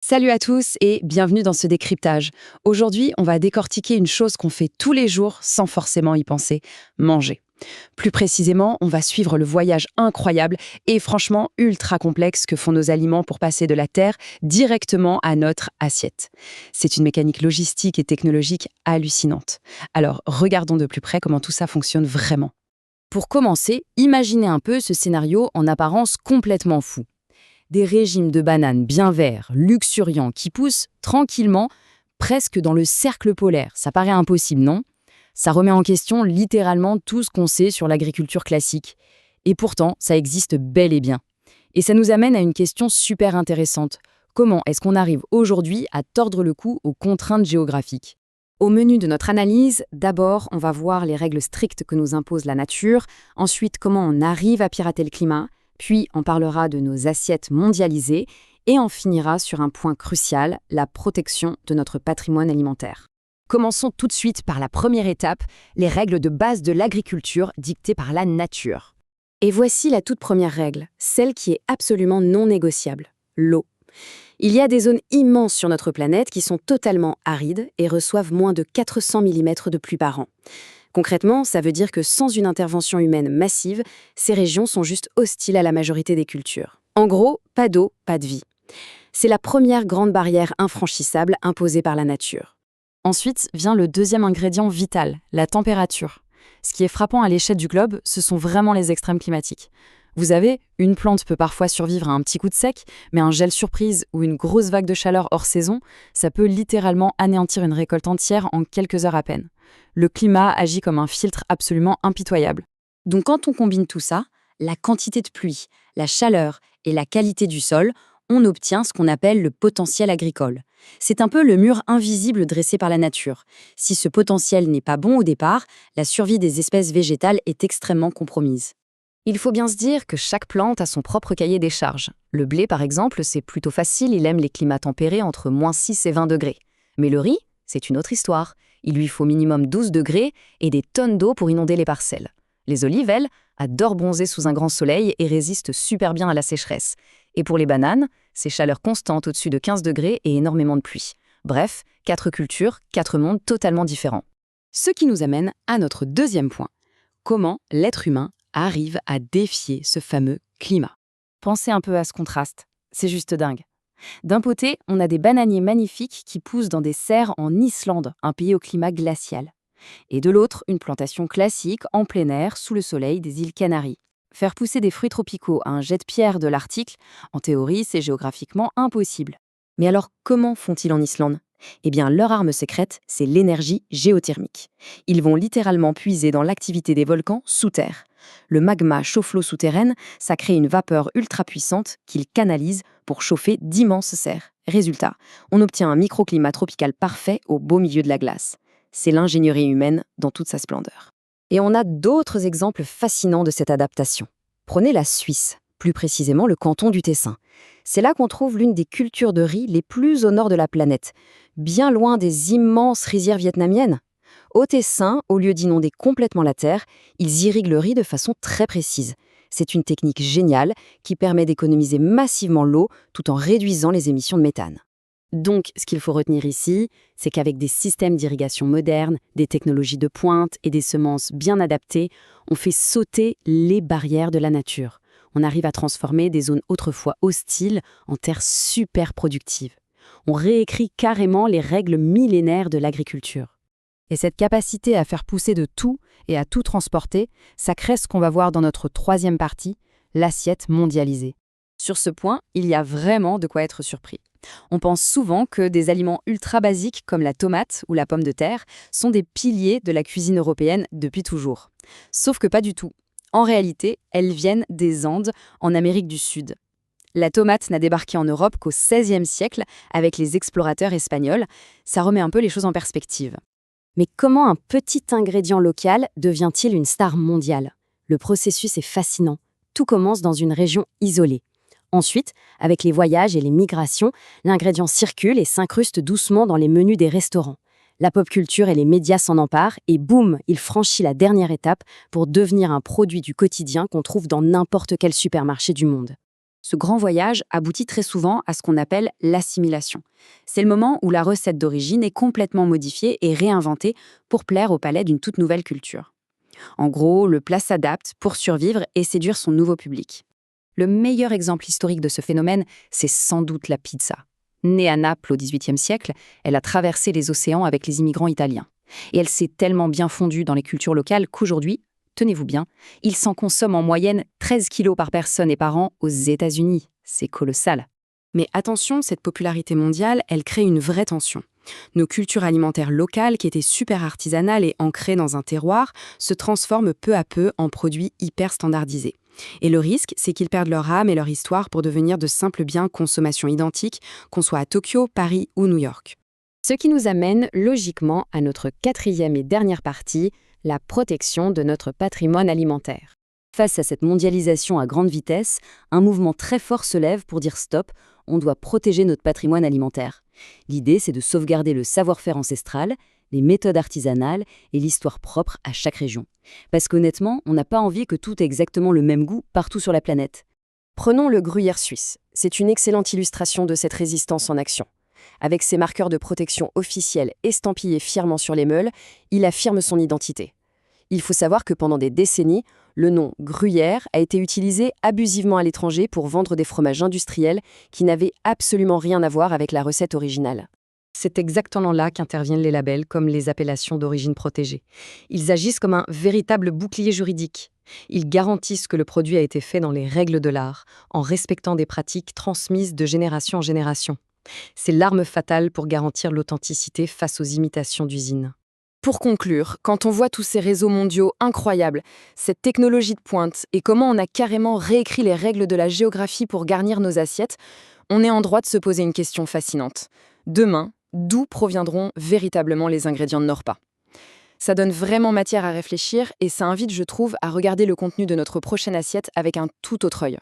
Salut à tous et bienvenue dans ce décryptage. Aujourd'hui, on va décortiquer une chose qu'on fait tous les jours sans forcément y penser, manger. Plus précisément, on va suivre le voyage incroyable et franchement ultra complexe que font nos aliments pour passer de la terre directement à notre assiette. C'est une mécanique logistique et technologique hallucinante. Alors, regardons de plus près comment tout ça fonctionne vraiment. Pour commencer, imaginez un peu ce scénario en apparence complètement fou. Des régimes de bananes bien verts, luxuriants, qui poussent tranquillement, presque dans le cercle polaire. Ça paraît impossible, non? Ça remet en question littéralement tout ce qu'on sait sur l'agriculture classique. Et pourtant, ça existe bel et bien. Et ça nous amène à une question super intéressante. Comment est-ce qu'on arrive aujourd'hui à tordre le cou aux contraintes géographiques? Au menu de notre analyse, d'abord, on va voir les règles strictes que nous impose la nature, ensuite comment on arrive à pirater le climat, puis on parlera de nos assiettes mondialisées et on finira sur un point crucial, la protection de notre patrimoine alimentaire. Commençons tout de suite par la première étape, les règles de base de l'agriculture dictées par la nature. Et voici la toute première règle, celle qui est absolument non négociable, l'eau. Il y a des zones immenses sur notre planète qui sont totalement arides et reçoivent moins de 400 mm de pluie par an. Concrètement, ça veut dire que sans une intervention humaine massive, ces régions sont juste hostiles à la majorité des cultures. En gros, pas d'eau, pas de vie. C'est la première grande barrière infranchissable imposée par la nature. Ensuite vient le deuxième ingrédient vital, la température. Ce qui est frappant à l'échelle du globe, ce sont vraiment les extrêmes climatiques. Vous savez, une plante peut parfois survivre à un petit coup de sec, mais un gel surprise ou une grosse vague de chaleur hors saison, ça peut littéralement anéantir une récolte entière en quelques heures à peine. Le climat agit comme un filtre absolument impitoyable. Donc quand on combine tout ça, la quantité de pluie, la chaleur et la qualité du sol, on obtient ce qu'on appelle le potentiel agricole. C'est un peu le mur invisible dressé par la nature. Si ce potentiel n'est pas bon au départ, la survie des espèces végétales est extrêmement compromise. Il faut bien se dire que chaque plante a son propre cahier des charges. Le blé, par exemple, c'est plutôt facile, il aime les climats tempérés entre -6 et 20 degrés. Mais le riz, c'est une autre histoire. Il lui faut minimum 12 degrés et des tonnes d'eau pour inonder les parcelles. Les olives, elles, adorent bronzer sous un grand soleil et résistent super bien à la sécheresse. Et pour les bananes, c'est chaleur constante au-dessus de 15 degrés et énormément de pluie. Bref, 4 cultures, 4 mondes totalement différents. Ce qui nous amène à notre deuxième point. Comment l'être humain arrive à défier ce fameux climat? Pensez un peu à ce contraste. C'est juste dingue. D'un côté, on a des bananiers magnifiques qui poussent dans des serres en Islande, un pays au climat glacial. Et de l'autre, une plantation classique en plein air sous le soleil des îles Canaries. Faire pousser des fruits tropicaux à un jet de pierre de l'Arctique, en théorie, c'est géographiquement impossible. Mais alors, comment font-ils en Islande? Eh bien, leur arme secrète, c'est l'énergie géothermique. Ils vont littéralement puiser dans l'activité des volcans sous terre. Le magma chauffe l'eau souterraine, ça crée une vapeur ultra puissante qu'ils canalisent pour chauffer d'immenses serres. Résultat, on obtient un microclimat tropical parfait au beau milieu de la glace. C'est l'ingénierie humaine dans toute sa splendeur. Et on a d'autres exemples fascinants de cette adaptation. Prenez la Suisse, plus précisément le canton du Tessin. C'est là qu'on trouve l'une des cultures de riz les plus au nord de la planète, bien loin des immenses rizières vietnamiennes. Au Tessin, au lieu d'inonder complètement la terre, ils irriguent le riz de façon très précise. C'est une technique géniale qui permet d'économiser massivement l'eau tout en réduisant les émissions de méthane. Donc, ce qu'il faut retenir ici, c'est qu'avec des systèmes d'irrigation modernes, des technologies de pointe et des semences bien adaptées, on fait sauter les barrières de la nature. On arrive à transformer des zones autrefois hostiles en terres super productives. On réécrit carrément les règles millénaires de l'agriculture. Et cette capacité à faire pousser de tout et à tout transporter, ça crée ce qu'on va voir dans notre troisième partie, l'assiette mondialisée. Sur ce point, il y a vraiment de quoi être surpris. On pense souvent que des aliments ultra basiques comme la tomate ou la pomme de terre sont des piliers de la cuisine européenne depuis toujours. Sauf que pas du tout. En réalité, elles viennent des Andes, en Amérique du Sud. La tomate n'a débarqué en Europe qu'au XVIe siècle avec les explorateurs espagnols. Ça remet un peu les choses en perspective. Mais comment un petit ingrédient local devient-il une star mondiale? Le processus est fascinant. Tout commence dans une région isolée. Ensuite, avec les voyages et les migrations, l'ingrédient circule et s'incruste doucement dans les menus des restaurants. La pop culture et les médias s'en emparent et boum, il franchit la dernière étape pour devenir un produit du quotidien qu'on trouve dans n'importe quel supermarché du monde. Ce grand voyage aboutit très souvent à ce qu'on appelle l'assimilation. C'est le moment où la recette d'origine est complètement modifiée et réinventée pour plaire au palais d'une toute nouvelle culture. En gros, le plat s'adapte pour survivre et séduire son nouveau public. Le meilleur exemple historique de ce phénomène, c'est sans doute la pizza. Née à Naples au XVIIIe siècle, elle a traversé les océans avec les immigrants italiens. Et elle s'est tellement bien fondue dans les cultures locales qu'aujourd'hui, tenez-vous bien, il s'en consomme en moyenne 13 kilos par personne et par an aux États-Unis. C'est colossal. Mais attention, cette popularité mondiale, elle crée une vraie tension. Nos cultures alimentaires locales, qui étaient super artisanales et ancrées dans un terroir, se transforment peu à peu en produits hyper standardisés. Et le risque, c'est qu'ils perdent leur âme et leur histoire pour devenir de simples biens consommation identiques, qu'on soit à Tokyo, Paris ou New York. Ce qui nous amène logiquement à notre quatrième et dernière partie, la protection de notre patrimoine alimentaire. Face à cette mondialisation à grande vitesse, un mouvement très fort se lève pour dire stop, on doit protéger notre patrimoine alimentaire. L'idée, c'est de sauvegarder le savoir-faire ancestral, les méthodes artisanales et l'histoire propre à chaque région. Parce qu'honnêtement, on n'a pas envie que tout ait exactement le même goût partout sur la planète. Prenons le gruyère suisse. C'est une excellente illustration de cette résistance en action. Avec ses marqueurs de protection officiels estampillés fièrement sur les meules, il affirme son identité. Il faut savoir que pendant des décennies, le nom gruyère a été utilisé abusivement à l'étranger pour vendre des fromages industriels qui n'avaient absolument rien à voir avec la recette originale. C'est exactement là qu'interviennent les labels comme les appellations d'origine protégée. Ils agissent comme un véritable bouclier juridique. Ils garantissent que le produit a été fait dans les règles de l'art, en respectant des pratiques transmises de génération en génération. C'est l'arme fatale pour garantir l'authenticité face aux imitations d'usines. Pour conclure, quand on voit tous ces réseaux mondiaux incroyables, cette technologie de pointe et comment on a carrément réécrit les règles de la géographie pour garnir nos assiettes, on est en droit de se poser une question fascinante. Demain, d'où proviendront véritablement les ingrédients de nos repas ? Ça donne vraiment matière à réfléchir et ça invite, je trouve, à regarder le contenu de notre prochaine assiette avec un tout autre œil.